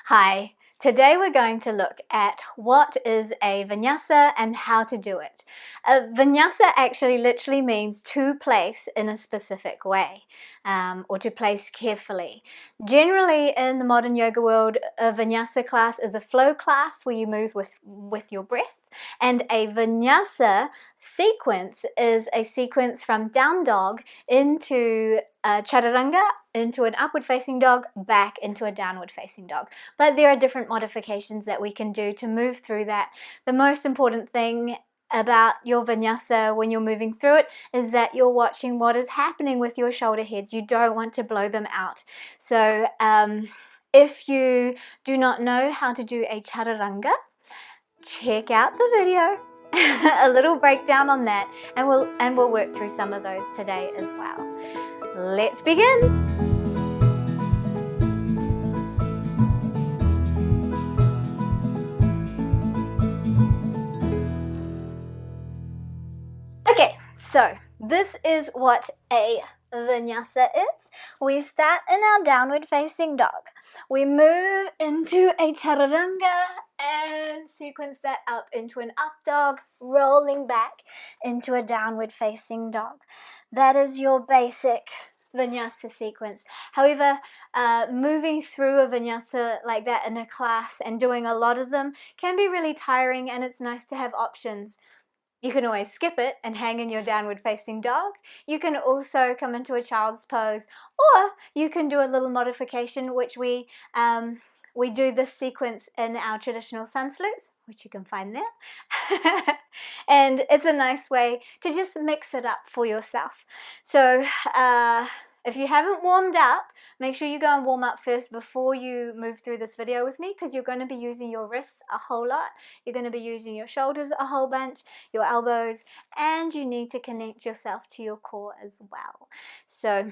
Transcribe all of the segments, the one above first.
Hi, today we're going to look at what is a vinyasa and how to do it. A vinyasa actually literally means to place in a specific way, or to place carefully. Generally in the modern yoga world, a vinyasa class is a flow class where you move with your breath. And a vinyasa sequence is a sequence from down dog into chaturanga, into an upward facing dog, back into a downward facing dog. But there are different modifications that we can do to move through that. The most important thing about your vinyasa when you're moving through it is that you're watching what is happening with your shoulder heads. You don't want to blow them out. So if you do not know how to do a chaturanga, check out the video, a little breakdown on that, and we'll work through some of those today as well. Let's begin. Okay, so this is what a vinyasa is. We start in our downward facing dog. We move into a chaturanga and sequence that up into an up dog, rolling back into a downward facing dog. That is your basic vinyasa sequence. However, moving through a vinyasa like that in a class and doing a lot of them can be really tiring, and it's nice to have options. You can always skip it and hang in your downward facing dog. You can also come into a child's pose, or you can do a little modification, which we do this sequence in our traditional sun salutes, which you can find there. And it's a nice way to just mix it up for yourself. So if you haven't warmed up, make sure you go and warm up first before you move through this video with me, because you're going to be using your wrists a whole lot. You're going to be using your shoulders a whole bunch, your elbows, and you need to connect yourself to your core as well. So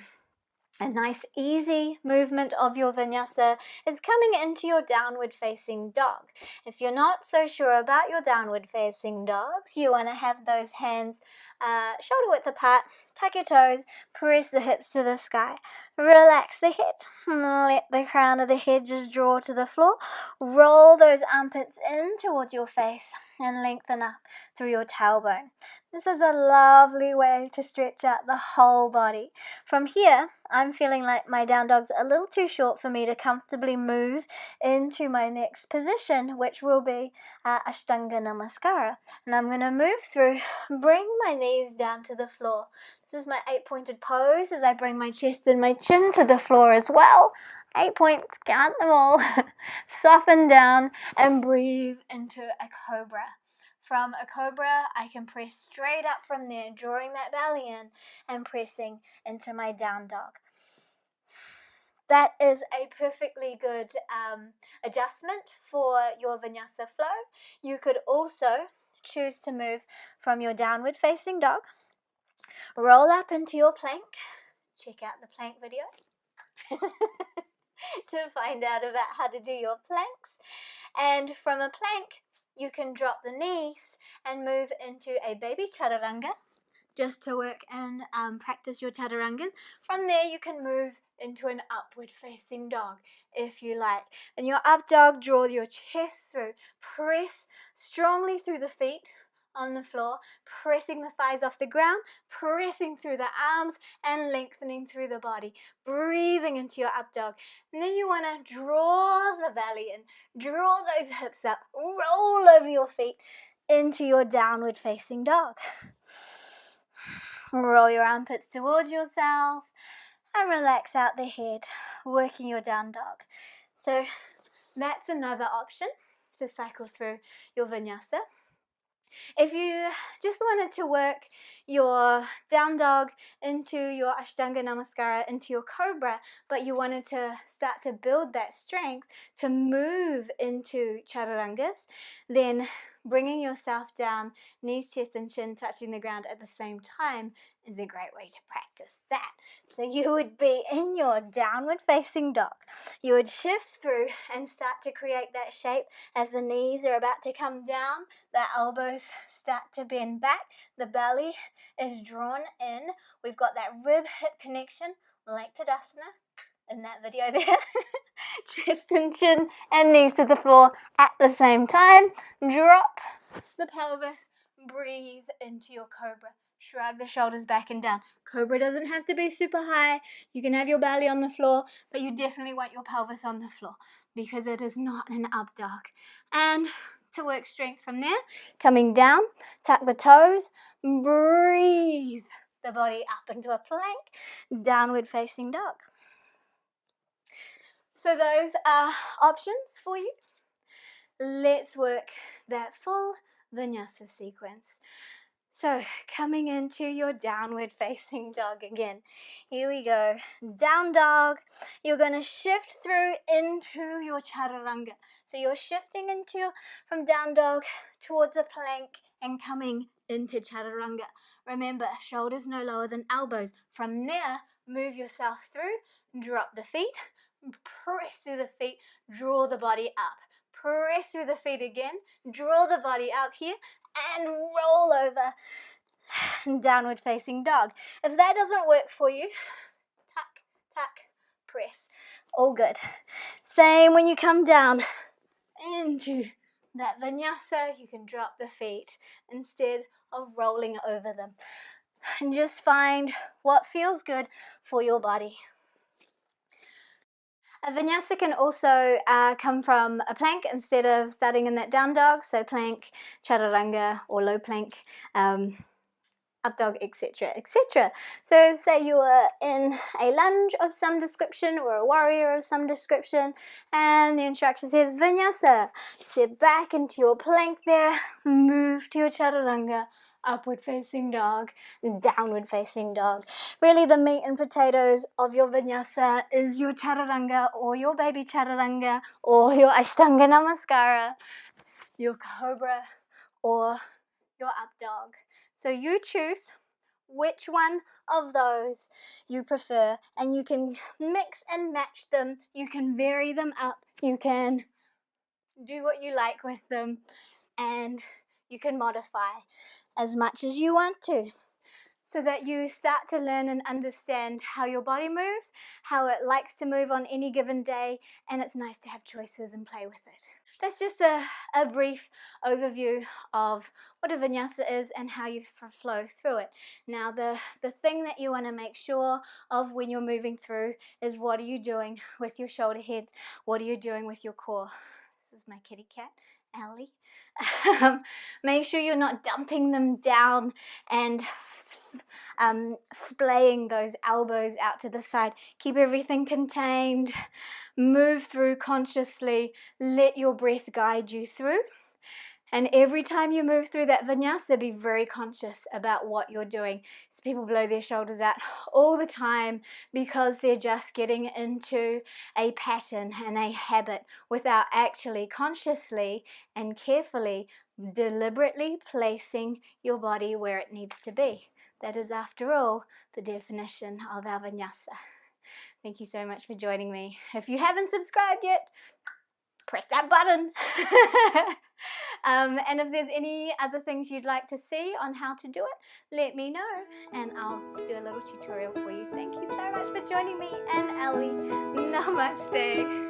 a nice easy movement of your vinyasa is coming into your downward facing dog. If you're not so sure about your downward facing dogs, you want to have those hands shoulder width apart, tuck your toes, press the hips to the sky, relax the head, let the crown of the head just draw to the floor, roll those armpits in towards your face and lengthen up through your tailbone. This is a lovely way to stretch out the whole body. From here, I'm feeling like my down dog's a little too short for me to comfortably move into my next position, which will be Ashtanga Namaskara. And I'm going to move through, bring my knees down to the floor. This is my 8-pointed pose as I bring my chest and my chin to the floor as well. 8 points, count them all. Soften down and breathe into a cobra. From a cobra, I can press straight up from there, drawing that belly in and pressing into my down dog. That is a perfectly good adjustment for your vinyasa flow. You could also choose to move from your downward facing dog, roll up into your plank. Check out the plank video to find out about how to do your planks. And from a plank, you can drop the knees and move into a baby chaturanga, just to work and practice your chaturanga. From there, you can move into an upward facing dog if you like. In your up dog, draw your chest through, press strongly through the feet on the floor, pressing the thighs off the ground, pressing through the arms and lengthening through the body, breathing into your up dog. And then you want to draw the belly in, draw those hips up, roll over your feet into your downward facing dog. Roll your armpits towards yourself and relax out the head, working your down dog. So that's another option to cycle through your vinyasa. If you just wanted to work your down dog into your Ashtanga Namaskara, into your cobra, but you wanted to start to build that strength to move into chaturangas, then bringing yourself down, knees, chest and chin touching the ground at the same time is a great way to practice that. So you would be in your downward facing dog. You would shift through and start to create that shape as the knees are about to come down, the elbows start to bend back, the belly is drawn in. We've got that rib hip connection, like Tadasana. in that video there. Chest and chin and knees to the floor at the same time. Drop the pelvis, breathe into your cobra. Shrug the shoulders back and down. Cobra doesn't have to be super high. You can have your belly on the floor, but you definitely want your pelvis on the floor because it is not an up dog. And to work strength from there, coming down, tuck the toes, breathe the body up into a plank, downward facing dog. So those are options for you. Let's work that full vinyasa sequence. So coming into your downward facing dog again. Here we go. Down dog. You're going to shift through into your chaturanga. So you're shifting from down dog towards a plank and coming into chaturanga. Remember, shoulders no lower than elbows. From there, move yourself through, drop the feet, press through the feet, draw the body up. Press through the feet again, draw the body up here, and roll over, downward facing dog. If that doesn't work for you, tuck, tuck, press. All good. Same when you come down into that vinyasa, you can drop the feet instead of rolling over them. And just find what feels good for your body. A vinyasa can also come from a plank instead of starting in that down dog, so plank, chaturanga or low plank, up dog, etc., etc. So say you are in a lunge of some description or a warrior of some description and the instruction says vinyasa. Sit back into your plank there, move to your chaturanga, upward facing dog, downward facing dog. Really the meat and potatoes of your vinyasa is your chaturanga or your baby chaturanga or your ashtanga namaskara, your cobra or your up dog. So you choose which one of those you prefer and you can mix and match them. You can vary them up. You can do what you like with them and you can modify as much as you want to so that you start to learn and understand how your body moves, how it likes to move on any given day, and it's nice to have choices and play with it. That's just a brief overview of what a vinyasa is and how you flow through it. Now the thing that you want to make sure of when you're moving through is what are you doing with your shoulder heads, what are you doing with your core. This is my kitty cat, Ellie. Make sure you're not dumping them down and splaying those elbows out to the side. Keep everything contained. Move through consciously. Let your breath guide you through. And every time you move through that vinyasa, be very conscious about what you're doing. So people blow their shoulders out all the time because they're just getting into a pattern and a habit without actually consciously and carefully, deliberately placing your body where it needs to be. That is, after all, the definition of our vinyasa. Thank you so much for joining me. If you haven't subscribed yet, press that button. And if there's any other things you'd like to see on how to do it, let me know and I'll do a little tutorial for you. Thank you so much for joining me and Ellie. Namaste.